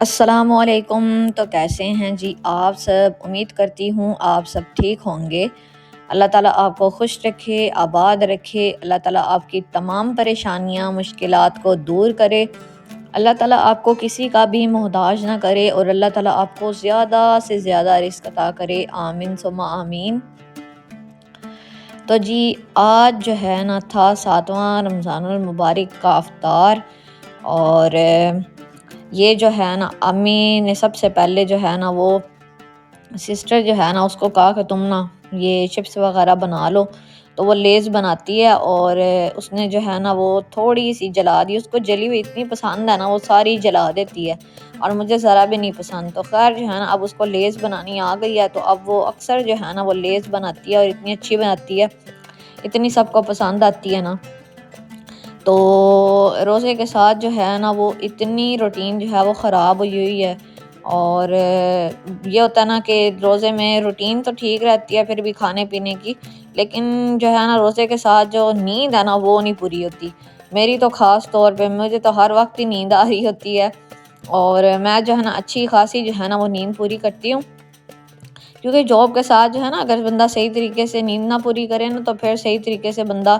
अस्सलामुअलैकुम। तो कैसे हैं जी आप सब? उम्मीद करती हूँ आप सब ठीक होंगे। अल्लाह ताला आपको खुश रखे, आबाद रखे। अल्लाह ताला आपकी तमाम परेशानियाँ, मुश्किलात को दूर करे। अल्लाह ताला आपको किसी का भी मोहताज ना करे और अल्लाह ताला आपको ज़्यादा से ज़्यादा रिज़्क अता करे। आमीन सुम्मा आमीन। तो जी आज जो है ना था 7वां रमज़ानुल मुबारक का इफ्तार। और ये जो है ना अम्मी ने सबसे पहले जो है ना वो सिस्टर जो है ना उसको कहा कि तुम ना ये चिप्स वगैरह बना लो। तो वो लेज़ बनाती है और उसने जो है ना वो थोड़ी सी जला दी। उसको जली हुई इतनी पसंद है ना, वो सारी जला देती है और मुझे ज़रा भी नहीं पसंद। तो खैर जो है ना अब उसको लेज़ बनानी आ गई है, तो अब वो अक्सर जो है ना वो लेज़ बनाती है और इतनी अच्छी बनाती है, इतनी सबको पसंद आती है ना। तो रोज़े के साथ जो है ना वो इतनी रूटीन जो है वो ख़राब हुई हुई है। और ये होता है ना कि रोज़े में रूटीन तो ठीक रहती है फिर भी खाने पीने की, लेकिन जो है ना रोज़े के साथ जो नींद है ना वो नहीं पूरी होती। मेरी तो ख़ास तौर पे मुझे तो हर वक्त ही नींद आ रही होती है और मैं जो है ना अच्छी खासी जो है ना वो नींद पूरी करती हूँ। क्योंकि जॉब के साथ जो है ना अगर बंदा सही तरीके से नींद ना पूरी करे ना, तो फिर सही तरीके से बंदा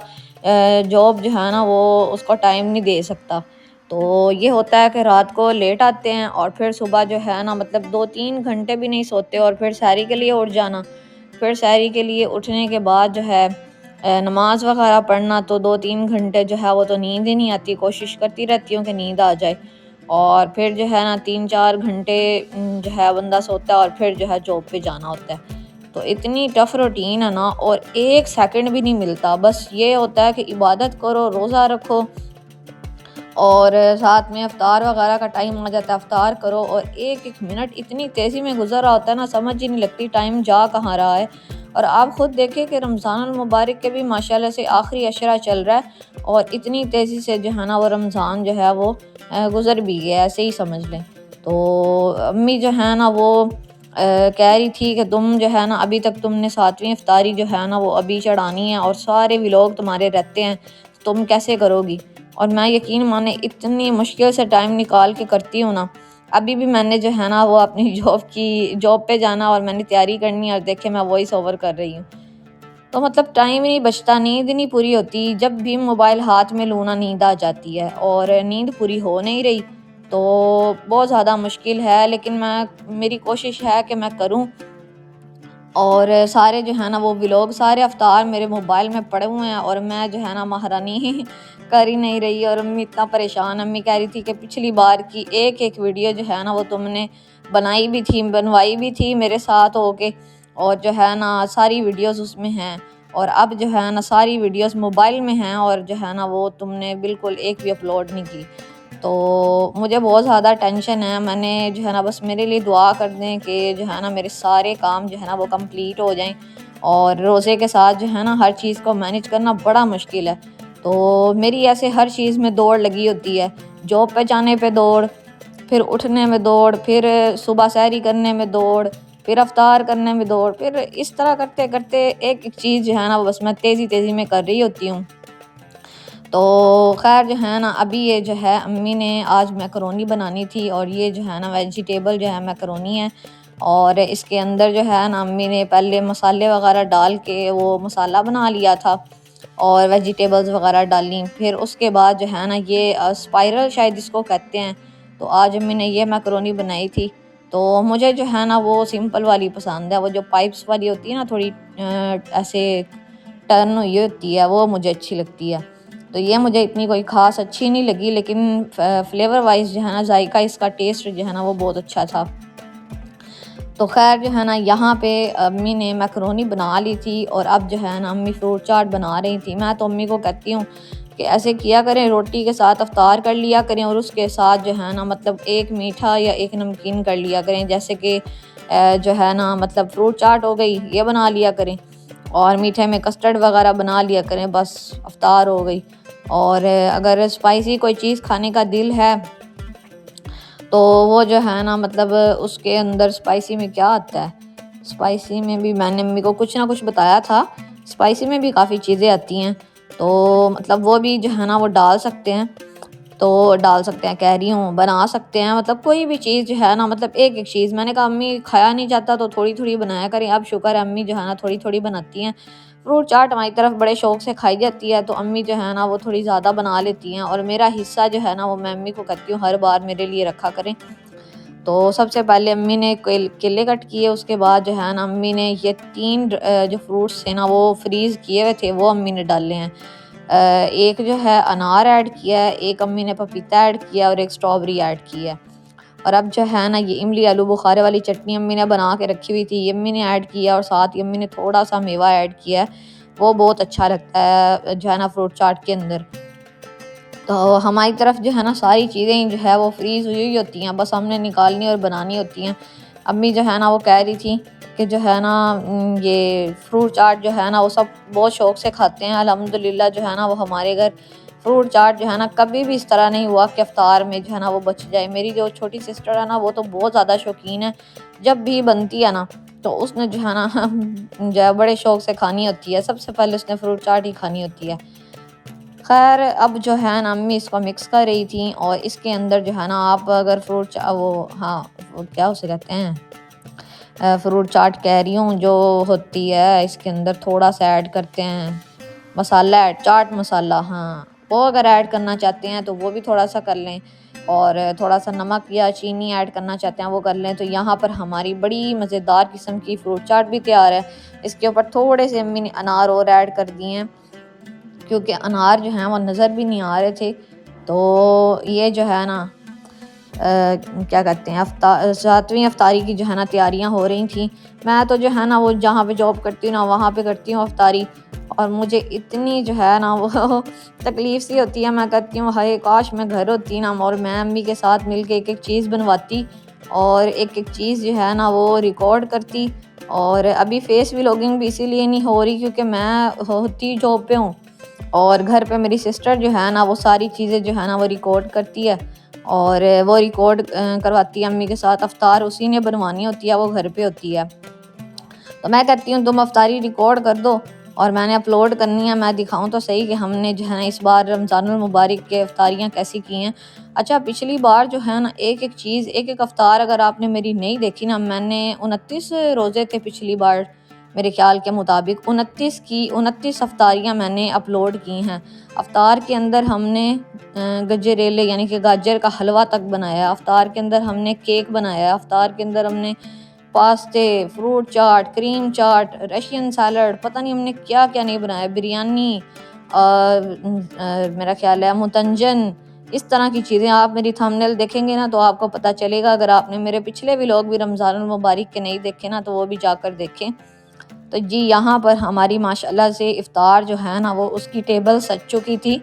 जॉब जो है ना वो उसको टाइम नहीं दे सकता। तो ये होता है कि रात को लेट आते हैं और फिर सुबह जो है ना मतलब 2-3 घंटे भी नहीं सोते और फिर सहरी के लिए उठ जाना। फिर सहरी के लिए उठने के बाद जो है नमाज वगैरह पढ़ना, तो 2-3 घंटे जो है वो तो नींद ही नहीं आती। कोशिश करती रहती हूँ कि नींद आ जाए और फिर जो है ना 3-4 घंटे जो है बंदा सोता है और फिर जो है जॉब पे जाना होता है। तो इतनी टफ रूटीन है ना और 1 सेकंड भी नहीं मिलता। बस ये होता है कि इबादत करो, रोज़ा रखो और साथ में इफ्तार वगैरह का टाइम आ जाता है, इफ्तार करो और एक-एक मिनट इतनी तेज़ी में गुज़र रहा होता है ना, समझ ही नहीं लगती टाइम जा कहाँ रहा है। और आप ख़ुद देखें कि रमज़ानुल मुबारक के भी माशाल्लाह से आखिरी अशरा चल रहा है और इतनी तेज़ी से जो है ना वो रमज़ान जो है वो गुज़र भी गया, ऐसे ही समझ लें। तो अम्मी जो है ना वो कह रही थी कि तुम जो है ना अभी तक तुमने 7वीं इफ्तारी जो है ना वो अभी चढ़ानी है और सारे व्लॉग तुम्हारे रहते हैं, तुम कैसे करोगी? और मैं यकीन माने इतनी मुश्किल से टाइम निकाल के करती हूँ ना। अभी भी मैंने जो है ना वो अपनी जॉब पे जाना और मैंने तैयारी करनी है और देखे मैं वॉइस ओवर कर रही हूँ। तो मतलब टाइम ही नहीं बचता, नींद नहीं पूरी होती। जब भी मोबाइल हाथ में लूँ ना नींद आ जाती है और नींद पूरी हो नहीं रही। तो बहुत ज़्यादा मुश्किल है, लेकिन मेरी कोशिश है कि मैं करूँ। और सारे जो है ना वो व्लॉग सारे अवतार मेरे मोबाइल में पड़े हुए हैं और मैं जो है ना महारानी कर ही नहीं रही। और अम्मी इतना परेशान, अम्मी कह रही थी कि पिछली बार की एक-एक वीडियो जो है ना वो तुमने बनवाई भी थी मेरे साथ होके और जो है ना सारी वीडियोस उसमें हैं और अब जो है ना सारी वीडियोस मोबाइल में हैं और जो है ना वो तुमने बिल्कुल एक भी अपलोड नहीं की। तो मुझे बहुत ज़्यादा टेंशन है। मैंने जो है ना बस मेरे लिए दुआ कर दें कि जो है ना मेरे सारे काम जो है ना वो कंप्लीट हो जाएं। और रोज़े के साथ जो है ना हर चीज़ को मैनेज करना बड़ा मुश्किल है। तो मेरी ऐसे हर चीज़ में दौड़ लगी होती है। जॉब पे जाने पे दौड़, फिर उठने में दौड़, फिर सुबह सहरी करने में दौड़, फिर अफ्तार करने में दौड़, फिर इस तरह करते-करते एक-एक चीज़ जो है ना वो बस मैं तेज़ी-तेज़ी में कर रही होती हूँ। तो ख़ैर जो है ना अभी ये जो है अम्मी ने आज मैकरोनी बनानी थी और ये जो है ना वेजिटेबल जो है मैकरोनी है। और इसके अंदर जो है ना अम्मी ने पहले मसाले वगैरह डाल के वो मसाला बना लिया था और वेजिटेबल्स वगैरह डाली। फिर उसके बाद जो है ना ये स्पाइरल शायद इसको कहते हैं। तो आज अम्मी ने ये मैकरोनी बनाई थी। तो मुझे जो है ना वो सिंपल वाली पसंद है, वो जो पाइप्स वाली होती है ना थोड़ी ऐसे टर्न हुई होती है, वो मुझे अच्छी लगती है। तो ये मुझे इतनी कोई ख़ास अच्छी नहीं लगी, लेकिन फ्लेवर वाइज़ जो है ना जायका इसका टेस्ट जो है ना वो बहुत अच्छा था। तो ख़ैर जो है ना यहाँ पे अम्मी ने मैकरोनी बना ली थी और अब जो है ना अम्मी फ्रूट चाट बना रही थी। मैं तो अम्मी को कहती हूँ कि ऐसे किया करें, रोटी के साथ अफ्तार कर लिया करें और उसके साथ जो है ना मतलब एक मीठा या एक नमकीन कर लिया करें। जैसे कि जो है ना मतलब फ्रूट चाट हो गई, ये बना लिया करें और मीठे में कस्टर्ड वगैरह बना लिया करें, बस अफ्तार हो गई। और अगर स्पाइसी कोई चीज़ खाने का दिल है तो वो जो है ना मतलब उसके अंदर स्पाइसी में क्या आता है, स्पाइसी में भी मैंने मम्मी को कुछ ना कुछ बताया था। स्पाइसी में भी काफ़ी चीज़ें आती हैं, तो मतलब वो भी जो है ना वो डाल सकते हैं। तो डाल सकते हैं, कह रही हूँ बना सकते हैं, मतलब कोई भी चीज़ जो है ना, मतलब एक एक चीज़। मैंने कहा अम्मी खाया नहीं जाता तो थोड़ी थोड़ी बनाया करें। अब शुक्र है अम्मी जो है ना थोड़ी थोड़ी बनाती हैं। फ्रूट चाट हमारी तरफ बड़े शौक से खाई जाती है, तो अम्मी जो है ना वो थोड़ी ज़्यादा बना लेती हैं, और मेरा हिस्सा जो है ना वो मैं अम्मी को कहती हूँ हर बार मेरे लिए रखा करें। तो सबसे पहले अम्मी ने केले कट किए, उसके बाद जो है ना अम्मी ने ये 3 जो फ्रूट्स थे ना वो फ्रीज़ किए हुए थे वो अम्मी ने डाले हैं। एक जो है अनार ऐड किया है, एक अम्मी ने पपीता ऐड किया और एक स्ट्रॉबेरी ऐड की है। और अब जो है ना ये इमली आलू बुखारे वाली चटनी अम्मी ने बना के रखी हुई थी, ये अम्मी ने ऐड किया, और साथ ही अम्मी ने थोड़ा सा मेवा ऐड किया है। वो बहुत अच्छा लगता है जो है ना फ्रूट चाट के अंदर। तो हमारी तरफ जो है ना सारी चीज़ें जो है वो फ्रीज़ हुई हुई होती हैं, बस हमने निकालनी और बनानी होती हैं। अम्मी जो है ना वो कह रही थी कि जो है ना ये फ्रूट चाट जो है ना वो सब बहुत शौक़ से खाते हैं। अल्हम्दुलिल्लाह जो है ना वो हमारे घर फ्रूट चाट जो है ना कभी भी इस तरह नहीं हुआ कि इफ्तार में जो है ना वो बच जाए। मेरी जो छोटी सिस्टर है ना वो तो बहुत ज़्यादा शौकीन है, जब भी बनती है ना तो उसने जो है ना जो है बड़े शौक़ से खानी होती है। सबसे पहले उसने फ्रूट चाट ही खानी होती है। ख़ैर अब जो है ना अम्मी इसको मिक्स कर रही थी, और इसके अंदर जो है ना आप अगर वो हाँ, वो क्या उसे कहते हैं, फ्रूट चाट कह रही हूँ जो होती है, इसके अंदर थोड़ा सा ऐड करते हैं मसाला ऐड, चाट मसाला, हाँ वो अगर ऐड करना चाहते हैं तो वो भी थोड़ा सा कर लें, और थोड़ा सा नमक या चीनी ऐड करना चाहते हैं वो कर लें। तो यहाँ पर हमारी बड़ी मज़ेदार किस्म की फ्रूट चाट भी तैयार है। इसके ऊपर थोड़े से अम्मी ने अनार और ऐड कर दिए हैं, क्योंकि अनार जो हैं वो नज़र भी नहीं आ रहे थे। तो ये जो है ना क्या कहते हैं, 7वीं इफ्तारी की जो है ना तैयारियां हो रही थी। मैं तो जो है ना वो जहाँ पे जॉब करती हूँ ना वहाँ पे करती हूँ इफ्तारी, और मुझे इतनी जो है ना वो तकलीफ़ सी होती है। मैं कहती हूँ हाय काश मैं घर होती ना, और मैं अम्मी के साथ मिल के एक एक चीज़ बनवाती, और एक एक चीज़ जो है ना वो रिकॉर्ड करती। और अभी फेस व्लॉगिंग भी इसीलिए नहीं हो रही क्योंकि मैं होती जॉब पे हूँ, और घर पे मेरी सिस्टर जो है ना वो सारी चीज़ें जो है ना वो रिकॉर्ड करती है, और वो रिकॉर्ड करवाती है अम्मी के साथ। अफ्तार उसी ने बनवानी होती है, वो घर पे होती है। तो मैं कहती हूँ तुम अफ्तारी रिकॉर्ड कर दो और मैंने अपलोड करनी है, मैं दिखाऊं तो सही कि हमने जो है ना इस बार रमज़ानुल मुबारक के अफ्तारियाँ कैसी की हैं। अच्छा पिछली बार जो है ना एक एक चीज़, एक एक अफ्तार अगर आपने मेरी नहीं देखी ना, मैंने 29 रोज़े थे पिछली बार, मेरे ख्याल के मुताबिक 29 अफ्तारियाँ मैंने अपलोड की हैं। अफ्तार के अंदर हमने गजरेले यानी कि गाजर का हलवा तक बनाया, अफ्तार के अंदर हमने केक बनाया, अफ्तार के अंदर हमने पास्ते, फ्रूट चाट, क्रीम चाट, रशियन सैलड, पता नहीं हमने क्या क्या नहीं बनाया, बिरयानी, मेरा ख्याल है मुतंजन, इस तरह की चीज़ें। आप मेरी थंबनेल देखेंगे ना तो आपको पता चलेगा। अगर आपने मेरे पिछले व्लॉग भी रमज़ानुल मुबारक के नहीं देखे ना तो वो भी जाकर देखें। तो जी यहाँ पर हमारी माशाल्लाह से इफ्तार जो है ना वो उसकी टेबल सज चुकी थी।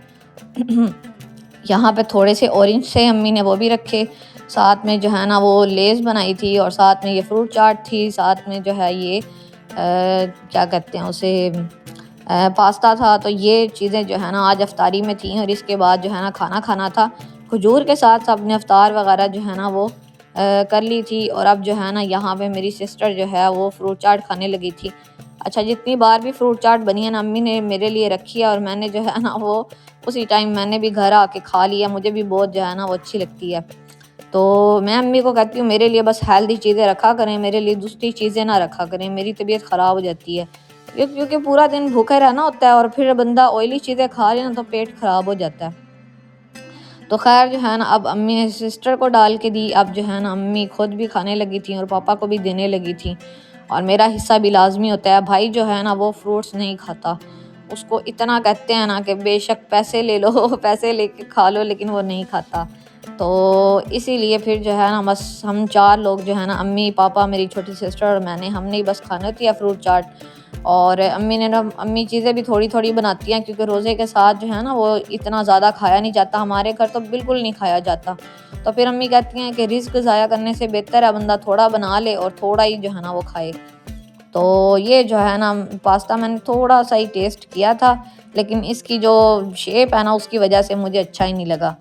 यहाँ पे थोड़े से ऑरेंज से अम्मी ने वो भी रखे, साथ में जो है ना वो लेज़ बनाई थी, और साथ में ये फ्रूट चाट थी, साथ में जो है ये क्या कहते हैं उसे पास्ता था। तो ये चीज़ें जो है ना आज अफ्तारी में थी, और इसके बाद जो है ना खाना खाना था। खजूर के साथ सब ने अफ्तार वगैरह जो है ना वो कर ली थी, और अब जो है ना यहाँ पे मेरी सिस्टर जो है वो फ्रूट चाट खाने लगी थी। अच्छा जितनी बार भी फ्रूट चाट बनी है ना अम्मी ने मेरे लिए रखी है, और मैंने जो है ना वो उसी टाइम मैंने भी घर आके खा लिया। मुझे भी बहुत जो है ना वो अच्छी लगती है। तो मैं अम्मी को कहती हूँ मेरे लिए बस हेल्दी चीज़ें रखा करें, मेरे लिए दूसरी चीज़ें ना रखा करें, मेरी तबीयत ख़राब हो जाती है। क्योंकि पूरा दिन भूखे रहना होता है, और फिर बंदा ऑयली चीज़ें खा ले ना तो पेट ख़राब हो जाता है। तो खैर जो है ना अब अम्मी ने सिस्टर को डाल के दी। अब जो है ना अम्मी खुद भी खाने लगी थी और पापा को भी देने लगी थी, और मेरा हिस्सा भी लाजमी होता है। भाई जो है ना वो फ्रूट्स नहीं खाता, उसको इतना कहते हैं ना कि बेशक पैसे ले लो पैसे लेके खा लो, लेकिन वो नहीं खाता। तो इसीलिए फिर जो है ना बस हम 4 लोग जो है ना अम्मी पापा मेरी छोटी सिस्टर और मैंने, हमने ही बस खाना होती है फ्रूट चाट। और अम्मी ने ना अम्मी चीज़ें भी थोड़ी थोड़ी बनाती हैं, क्योंकि रोज़े के साथ जो है ना वो इतना ज़्यादा खाया नहीं जाता, हमारे घर तो बिल्कुल नहीं खाया जाता। तो फिर अम्मी कहती हैं कि रिस्क ज़ाया करने से बेहतर है बंदा थोड़ा बना ले और थोड़ा ही जो है ना वो खाए। तो ये जो है ना पास्ता मैंने थोड़ा सा ही टेस्ट किया था, लेकिन इसकी जो शेप है ना उसकी वजह से मुझे अच्छा ही नहीं लगा।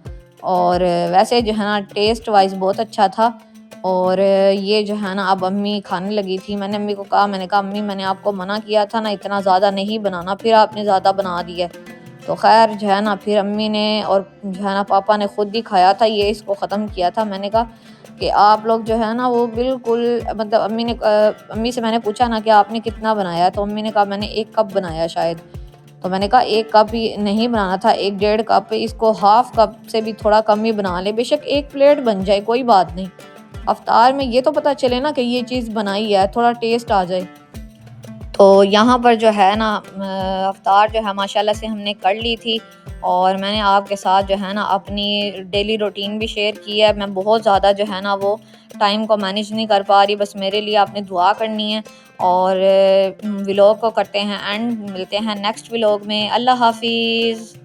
और वैसे जो है ना टेस्ट वाइज बहुत अच्छा था। और ये जो है ना अब अम्मी खाने लगी थी। मैंने अम्मी को कहा, मैंने कहा अम्मी मैंने आपको मना किया था ना इतना ज़्यादा नहीं बनाना, फिर आपने ज़्यादा बना दिया। तो ख़ैर जो है ना फिर अम्मी ने और जो है ना पापा ने ख़ुद ही खाया था, ये इसको ख़त्म किया था। मैंने कहा कि आप लोग जो है ना वो बिल्कुल मतलब अम्मी से मैंने पूछा ना कि आपने कितना बनाया? तो अम्मी ने कहा मैंने 1 कप बनाया शायद। तो मैंने कहा 1 कप ही नहीं बनाना था, 1 डेढ़ कप, इसको हाफ़ कप से भी थोड़ा कम ही बना लें, बेशक 1 प्लेट बन जाए कोई बात नहीं। इफ्तार में ये तो पता चले ना कि ये चीज़ बनाई है, थोड़ा टेस्ट आ जाए। तो यहाँ पर जो है ना अफ्तार जो है माशाल्लाह से हमने कर ली थी और मैंने आपके साथ जो है ना अपनी डेली रूटीन भी शेयर की है। मैं बहुत ज़्यादा जो है ना वो टाइम को मैनेज नहीं कर पा रही, बस मेरे लिए आपने दुआ करनी है और व्लॉग को करते हैं एंड, मिलते हैं नेक्स्ट व्लॉग में। अल्लाह हाफ़िज़।